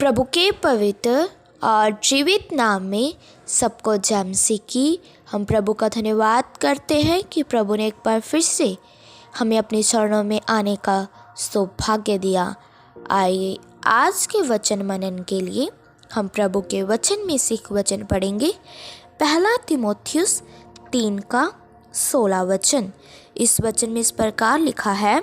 प्रभु के पवित्र और जीवित नाम में सबको जय मसीह की। हम प्रभु का धन्यवाद करते हैं कि प्रभु ने एक बार फिर से हमें अपने चरणों में आने का सौभाग्य दिया। आइए आज के वचन मनन के लिए हम प्रभु के वचन में से एक वचन पढ़ेंगे। पहला तीमुथियुस 3:16 वचन। इस वचन में इस प्रकार लिखा है,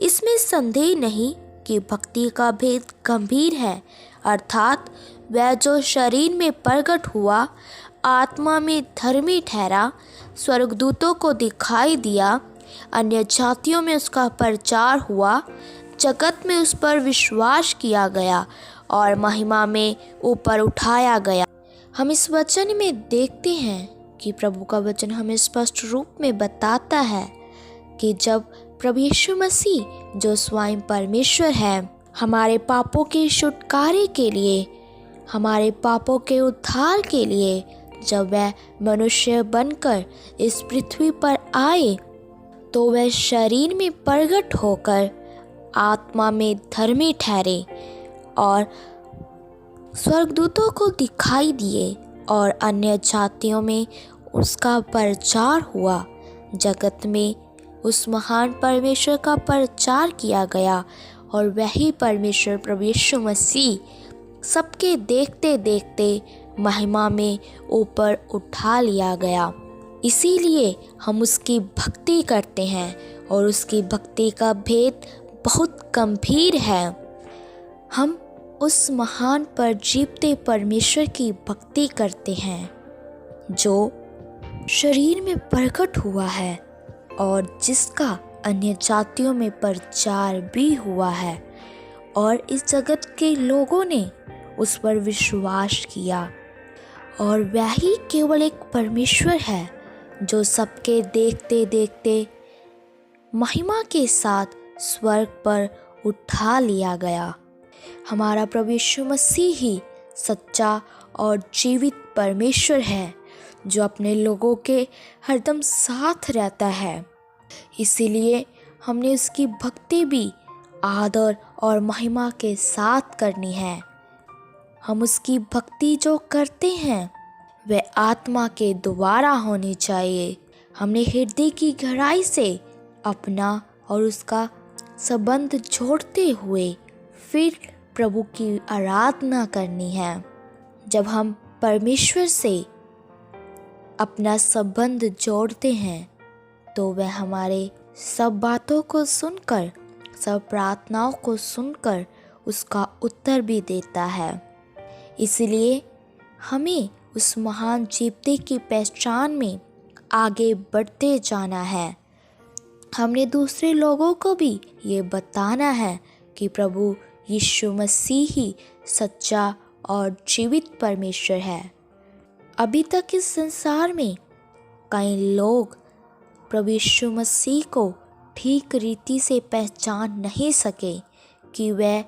इसमें संदेह नहीं कि भक्ति का भेद गंभीर है, अर्थात वह जो शरीर में प्रकट हुआ, आत्मा में धर्मी ठहरा, स्वर्गदूतों को दिखाई दिया, अन्य जातियों में उसका प्रचार हुआ, जगत में उस पर विश्वास किया गया और महिमा में ऊपर उठाया गया। हम इस वचन में देखते हैं कि प्रभु का वचन हमें स्पष्ट रूप में बताता है कि जब प्रभु यीशु मसीह जो स्वयं परमेश्वर है, हमारे पापों के छुटकारे के लिए, हमारे पापों के उद्धार के लिए जब वह मनुष्य बनकर इस पृथ्वी पर आए, तो वह शरीर में प्रकट होकर आत्मा में धर्मी ठहरे और स्वर्गदूतों को दिखाई दिए और अन्य जातियों में उसका प्रचार हुआ। जगत में उस महान परमेश्वर का प्रचार किया गया और वही परमेश्वर प्रभु यीशु मसीह सबके देखते देखते महिमा में ऊपर उठा लिया गया। इसीलिए हम उसकी भक्ति करते हैं और उसकी भक्ति का भेद बहुत गंभीर है। हम उस महान पर जीवते परमेश्वर की भक्ति करते हैं जो शरीर में प्रकट हुआ है और जिसका अन्य जातियों में प्रचार भी हुआ है, और इस जगत के लोगों ने उस पर विश्वास किया। और वही केवल एक परमेश्वर है जो सबके देखते देखते महिमा के साथ स्वर्ग पर उठा लिया गया। हमारा प्रभु यीशु मसीह ही सच्चा और जीवित परमेश्वर है जो अपने लोगों के हरदम साथ रहता है। इसीलिए हमने उसकी भक्ति भी आदर और महिमा के साथ करनी है। हम उसकी भक्ति जो करते हैं वह आत्मा के द्वारा होनी चाहिए। हमने हृदय की गहराई से अपना और उसका संबंध जोड़ते हुए फिर प्रभु की आराधना करनी है। जब हम परमेश्वर से अपना संबंध जोड़ते हैं तो वह हमारे सब बातों को सुनकर, सब प्रार्थनाओं को सुनकर उसका उत्तर भी देता है। इसलिए हमें उस महान जीवते की पहचान में आगे बढ़ते जाना है। हमने दूसरे लोगों को भी ये बताना है कि प्रभु यीशु मसीह ही सच्चा और जीवित परमेश्वर है। अभी तक इस संसार में कई लोग प्रभु यीशु मसीह को ठीक रीति से पहचान नहीं सके कि वह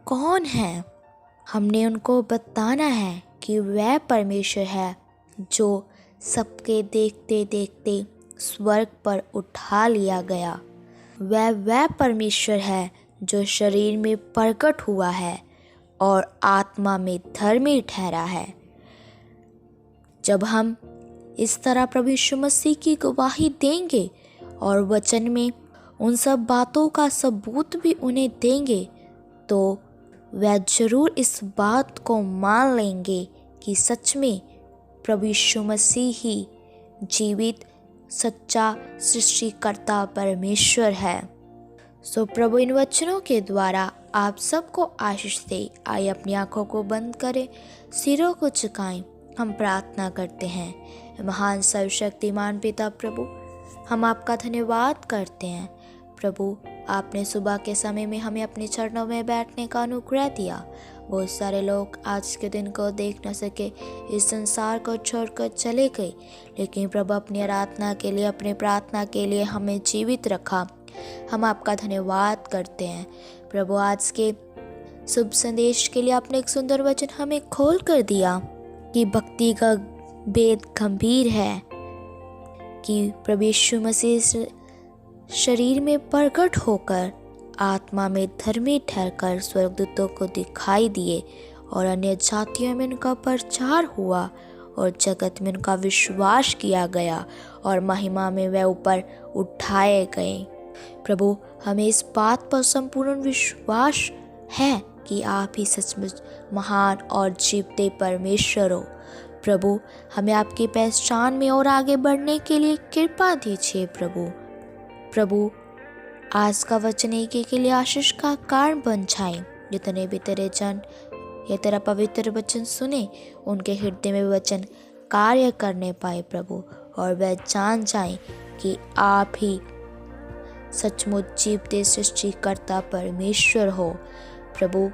कौन है। हमने उनको बताना है कि वह परमेश्वर है जो सबके देखते देखते स्वर्ग पर उठा लिया गया। वह परमेश्वर है जो शरीर में प्रकट हुआ है और आत्मा में धर्मी ठहरा है। जब हम इस तरह प्रभु यीशु मसीह की गवाही देंगे और वचन में उन सब बातों का सबूत भी उन्हें देंगे, तो वह जरूर इस बात को मान लेंगे कि सच में प्रभु यीशु मसीह ही जीवित सच्चा सृष्टिकर्ता परमेश्वर है। सो प्रभु इन वचनों के द्वारा आप सबको आशीष दे। आइए अपनी आंखों को बंद करें, सिरों को झुकाएं। हम प्रार्थना करते हैं। महान सर्वशक्तिमान पिता प्रभु, हम आपका धन्यवाद करते हैं। प्रभु, आपने सुबह के समय में हमें अपने चरणों में बैठने का अनुग्रह दिया। बहुत सारे लोग आज के दिन को देख न सके, इस संसार को छोड़कर चले गए, लेकिन प्रभु अपनी आराधना के लिए, अपने प्रार्थना के लिए हमें जीवित रखा। हम आपका धन्यवाद करते हैं। प्रभु, आज के शुभ संदेश के लिए आपने एक सुंदर वचन हमें खोल कर दिया कि भक्ति का भेद गंभीर है, कि प्रभु यीशु मसीह शरीर में प्रकट होकर आत्मा में धर्मी ठहरकर स्वर्गदूतों को दिखाई दिए और अन्य जातियों में उनका प्रचार हुआ और जगत में उनका विश्वास किया गया और महिमा में वे ऊपर उठाए गए। प्रभु, हमें इस बात पर संपूर्ण विश्वास है कि आप ही सचमुच महान और जीवते परमेश्वर हो। प्रभु, हमें आपकी पहचान में और आगे बढ़ने के लिए कृपा दीजिए। प्रभु, आज का वचन एक के लिए आशीष का कारण बन जाए। जितने भी तेरे जन ये तेरा पवित्र वचन सुने, उनके हृदय में वचन कार्य करने पाए प्रभु, और वह जान जाए कि आप ही सचमुच जीवते सृष्टिकर्ता परमेश्वर हो। प्रभु,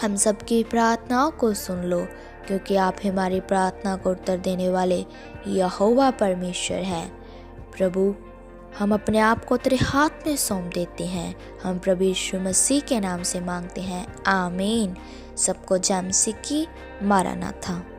हम सबकी प्रार्थनाओं को सुन लो, क्योंकि आप हमारी प्रार्थना को उत्तर देने वाले यहोवा परमेश्वर हैं। प्रभु, हम अपने आप को तेरे हाथ में सौंप देते हैं। हम प्रभु यीशु मसीह के नाम से मांगते हैं, आमीन। सबको जय मसीह की। मारानाथा।